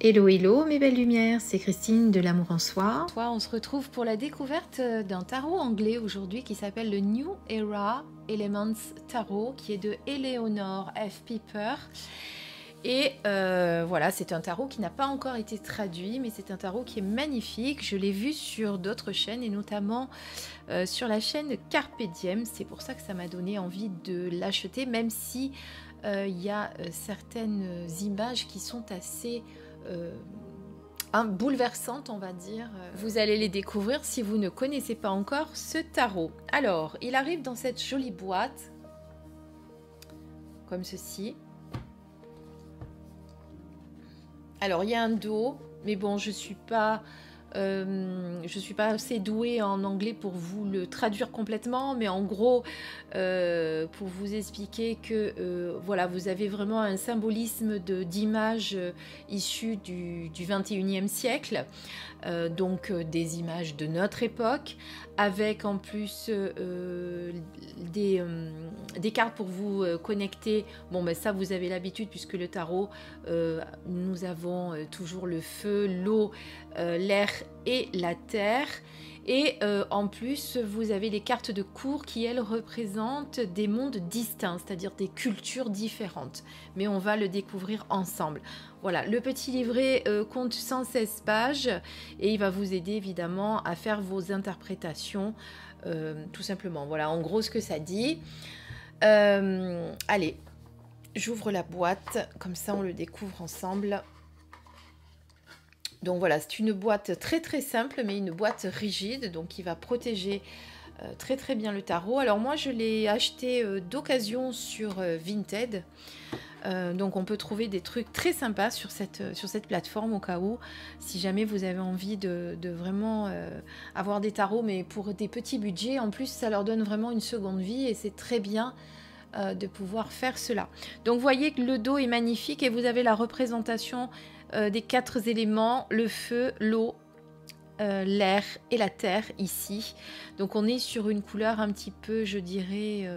Hello, hello mes belles lumières, c'est Christine de l'Amour en Soi. On se retrouve pour la découverte d'un tarot anglais aujourd'hui qui s'appelle le New Era Elements Tarot, qui est de Eleanor F. Piper. Et voilà, c'est un tarot qui n'a pas encore été traduit, mais c'est un tarot qui est magnifique. Je l'ai vu sur d'autres chaînes et notamment sur la chaîne Carpe Diem. C'est pour ça que ça m'a donné envie de l'acheter, même si il y a certaines images qui sont assez bouleversantes, on va dire. Vous allez les découvrir si vous ne connaissez pas encore ce tarot. Alors, il arrive dans cette jolie boîte, comme ceci. Alors, il y a un dos, mais bon, je suis pas assez douée en anglais pour vous le traduire complètement, mais en gros, pour vous expliquer que voilà, vous avez vraiment un symbolisme d'images issues du 21e siècle, donc des images de notre époque, avec en plus des cartes pour vous connecter. Bon, ben ça, vous avez l'habitude, puisque le tarot, nous avons toujours le feu, l'eau, l'air et la terre. Et en plus, vous avez les cartes de cour qui, elles, représentent des mondes distincts, c'est-à-dire des cultures différentes. Mais on va le découvrir ensemble. Voilà, le petit livret compte 116 pages et il va vous aider évidemment à faire vos interprétations, tout simplement. Voilà, en gros, ce que ça dit. Allez, j'ouvre la boîte, comme ça on le découvre ensemble. Donc voilà, c'est une boîte très très simple, mais une boîte rigide, donc qui va protéger très très bien le tarot. Alors moi, je l'ai acheté d'occasion sur Vinted. Donc on peut trouver des trucs très sympas sur cette plateforme, au cas où, si jamais vous avez envie de vraiment avoir des tarots, mais pour des petits budgets. En plus, ça leur donne vraiment une seconde vie et c'est très bien de pouvoir faire cela. Donc vous voyez que le dos est magnifique et vous avez la représentation des 4 éléments, le feu, l'eau, l'air et la terre ici. Donc on est sur une couleur un petit peu, je dirais,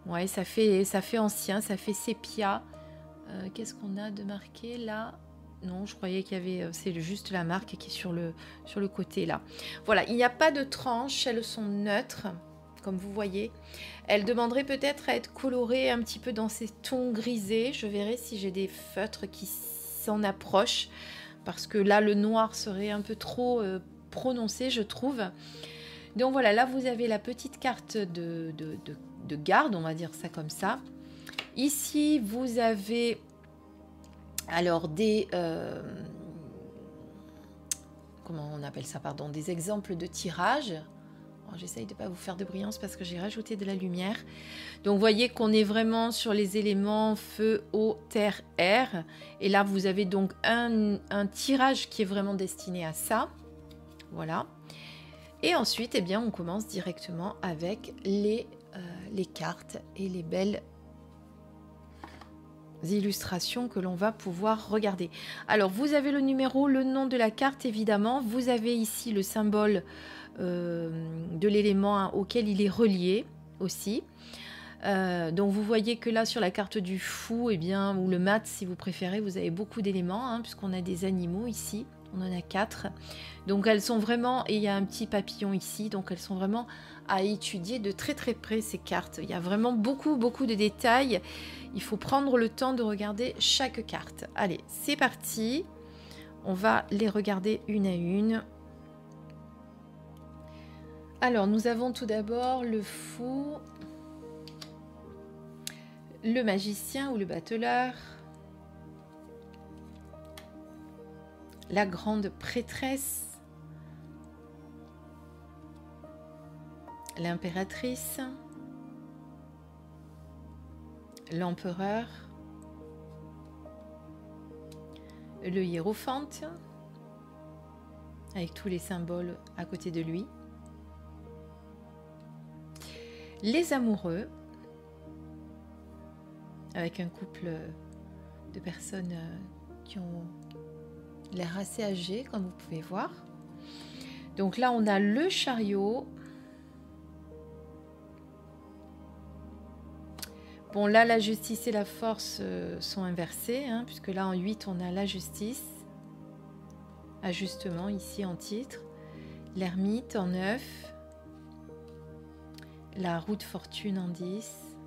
ouais, ça fait ancien, ça fait sépia. Qu'est-ce qu'on a de marqué là? Non, je croyais qu'il y avait, c'est juste la marque qui est sur le côté là. Voilà, il n'y a pas de tranches, elles sont neutres, comme vous voyez. Elles demanderaient peut-être à être colorées un petit peu dans ces tons grisés. Je verrai si j'ai des feutres qui s'en approchent, parce que là, le noir serait un peu trop prononcé, je trouve. Donc voilà, là, vous avez la petite carte de garde, on va dire ça comme ça. Ici, vous avez alors des... comment on appelle ça, pardon, des exemples de tirage. J'essaye de ne pas vous faire de brillance parce que j'ai rajouté de la lumière. Donc, vous voyez qu'on est vraiment sur les éléments feu, eau, terre, air. Et là, vous avez donc un tirage qui est vraiment destiné à ça. Voilà. Et ensuite, eh bien, on commence directement avec les cartes et les belles illustrations que l'on va pouvoir regarder. Alors, vous avez le numéro, le nom de la carte, évidemment. Vous avez ici le symbole de l'élément auquel il est relié aussi. Donc vous voyez que là sur la carte du fou, eh bien, ou le mat si vous préférez, vous avez beaucoup d'éléments, hein, puisqu'on a des animaux ici, on en a 4. Donc elles sont vraiment, et il y a un petit papillon ici, donc elles sont vraiment à étudier de très très près ces cartes. Il y a vraiment beaucoup de détails, il faut prendre le temps de regarder chaque carte. Allez, c'est parti, on va les regarder une à une. Alors, nous avons tout d'abord le fou, le magicien ou le battleur, la grande prêtresse, l'impératrice, l'empereur, le hiérophante, avec tous les symboles à côté de lui, les amoureux, avec un couple de personnes qui ont l'air assez âgées, comme vous pouvez voir. Donc là, on a le chariot. Bon, là, la justice et la force sont inversées, hein, puisque là, en 8, on a la justice. Ajustement, ici, en titre. L'ermite, en 9. La roue de fortune, en 10.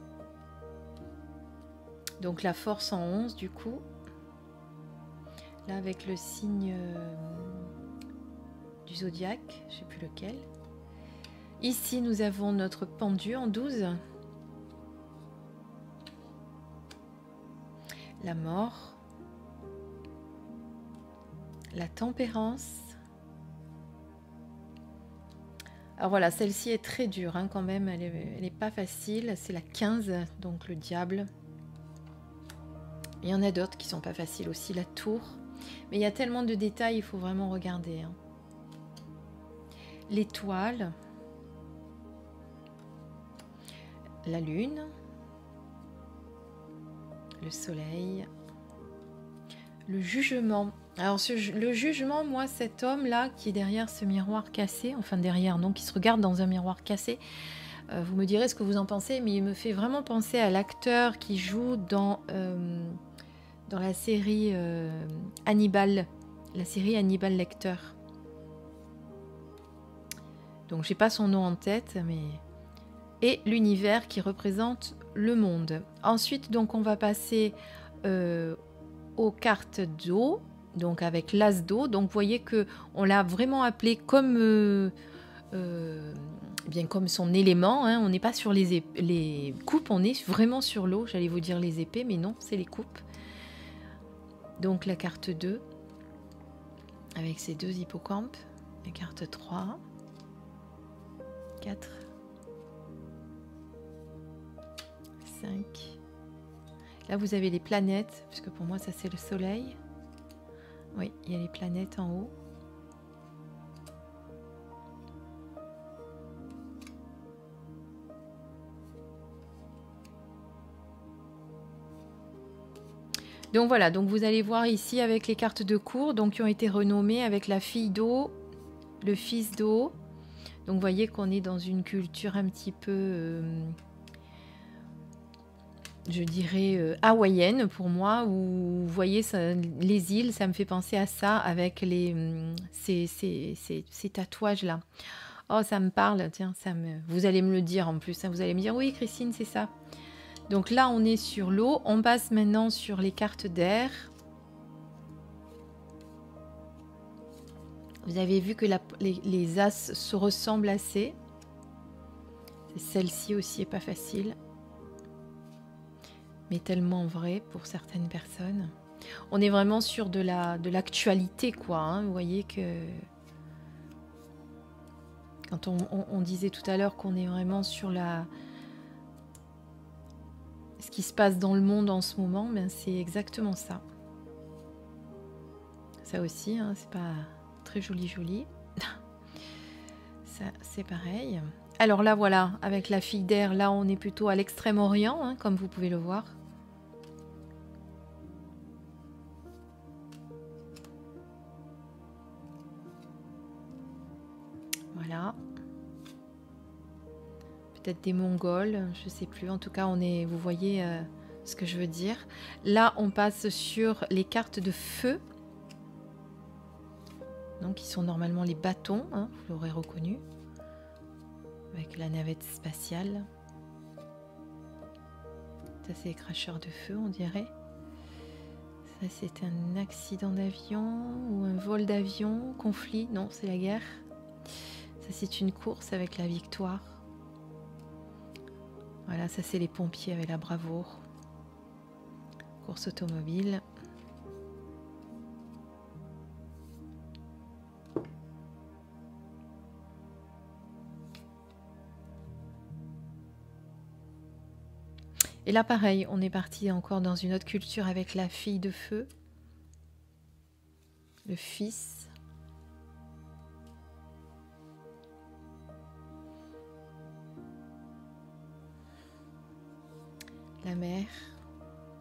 Donc, la force, en 11, du coup. Là, avec le signe du zodiaque, je ne sais plus lequel. Ici, nous avons notre pendu, en 12. La mort. La tempérance. Alors voilà, celle-ci est très dure hein, quand même, elle est pas facile. C'est la 15, donc le diable. Il y en a d'autres qui sont pas faciles aussi, la tour. Mais il y a tellement de détails, il faut vraiment regarder. Hein. L'étoile. La lune. Le soleil. Le jugement. Alors le jugement, moi, cet homme-là qui est derrière ce miroir cassé, enfin derrière, non, qui se regarde dans un miroir cassé, vous me direz ce que vous en pensez, mais il me fait vraiment penser à l'acteur qui joue dans la série Hannibal, la série Hannibal Lecter. Donc j'ai pas son nom en tête, mais... Et l'univers qui représente le monde. Ensuite, donc on va passer aux cartes d'eau, donc avec l'as d'eau. Donc vous voyez que on l'a vraiment appelé comme bien comme son élément. Hein. On n'est pas sur les coupes, on est vraiment sur l'eau. J'allais vous dire les épées, mais non, c'est les coupes. Donc la carte 2 avec ses deux hippocampes. La carte 3, 4, 5. Là, vous avez les planètes, puisque pour moi, ça, c'est le soleil. Oui, il y a les planètes en haut. Donc voilà, donc vous allez voir ici avec les cartes de cour, donc qui ont été renommées avec la fille d'eau, le fils d'eau. Donc vous voyez qu'on est dans une culture un petit peu... je dirais hawaïenne pour moi, où vous voyez ça, les îles, ça me fait penser à ça avec ces tatouages-là. Oh, ça me parle, tiens, vous allez me le dire en plus, hein, vous allez me dire, oui Christine, c'est ça. Donc là, on est sur l'eau, on passe maintenant sur les cartes d'air. Vous avez vu que les as se ressemblent assez. Celle-ci aussi est pas facile. Mais tellement vrai pour certaines personnes. On est vraiment sur de l'actualité, quoi. Hein. Vous voyez que... Quand on disait tout à l'heure qu'on est vraiment sur ce qui se passe dans le monde en ce moment, ben c'est exactement ça. Ça aussi, hein, c'est pas très joli. Ça, c'est pareil. Alors là, voilà, avec la fille d'air, là, on est plutôt à l'extrême-orient, hein, comme vous pouvez le voir. Voilà. Peut-être des Mongols, je sais plus. En tout cas, vous voyez ce que je veux dire. Là, on passe sur les cartes de feu. Donc, qui sont normalement les bâtons, hein, vous l'aurez reconnu. Avec la navette spatiale. Ça, c'est les cracheurs de feu, on dirait. Ça, c'est un accident d'avion ou un vol d'avion, conflit. Non, c'est la guerre. Ça, c'est une course avec la victoire. Voilà, ça, c'est les pompiers avec la bravoure. Course automobile. Et là, pareil, on est parti encore dans une autre culture avec la fille de feu, le fils, la mère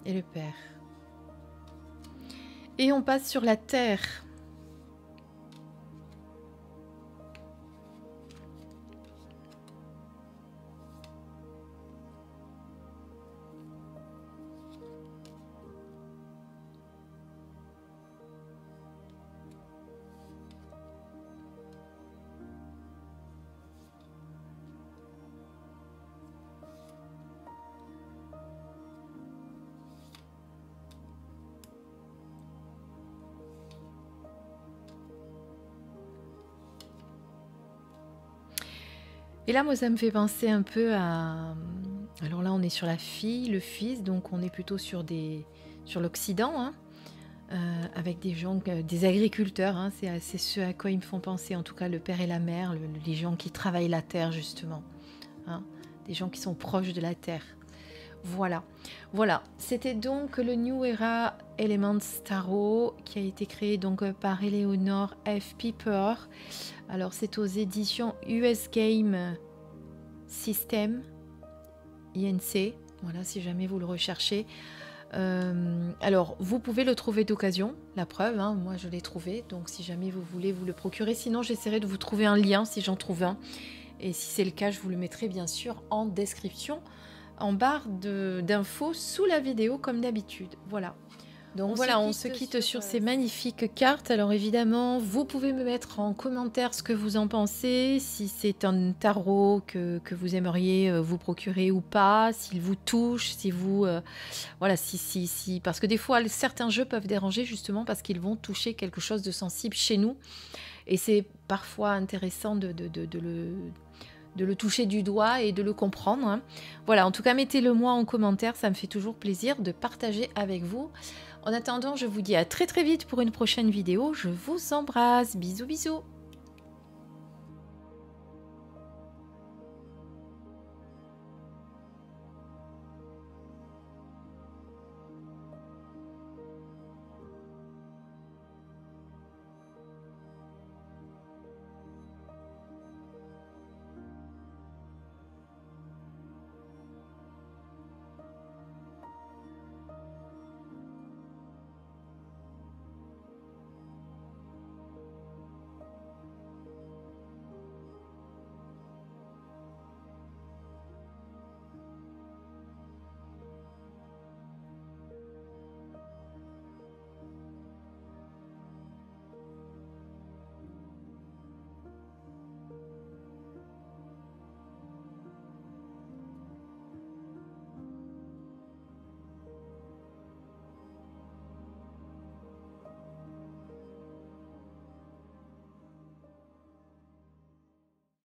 et le père. Et on passe sur la terre. là, moi, ça me fait penser un peu à... Alors là, on est sur la fille, le fils, donc on est plutôt sur l'Occident, hein, avec des gens, des agriculteurs, hein, c'est ce à quoi ils me font penser, en tout cas le père et la mère, les gens qui travaillent la terre, justement. Hein, des gens qui sont proches de la terre. Voilà, voilà. C'était donc le New Era Elements Tarot qui a été créé donc par Eleanor F. Piper. Alors c'est aux éditions US Game System, INC. Voilà, si jamais vous le recherchez. Alors vous pouvez le trouver d'occasion, la preuve, hein, moi je l'ai trouvé. Donc si jamais vous voulez vous le procurer, sinon j'essaierai de vous trouver un lien si j'en trouve un. Et si c'est le cas, je vous le mettrai bien sûr en description, en barre d'infos sous la vidéo comme d'habitude. Voilà. Donc voilà, on se quitte sur ces magnifiques cartes. Alors évidemment, vous pouvez me mettre en commentaire ce que vous en pensez, si c'est un tarot que vous aimeriez vous procurer ou pas, s'il vous touche, si vous... voilà, si... Parce que des fois, certains jeux peuvent déranger justement parce qu'ils vont toucher quelque chose de sensible chez nous. Et c'est parfois intéressant de le toucher du doigt et de le comprendre. Hein. Voilà, en tout cas, mettez-le moi en commentaire, ça me fait toujours plaisir de partager avec vous. En attendant, je vous dis à très très vite pour une prochaine vidéo. Je vous embrasse, bisous bisous.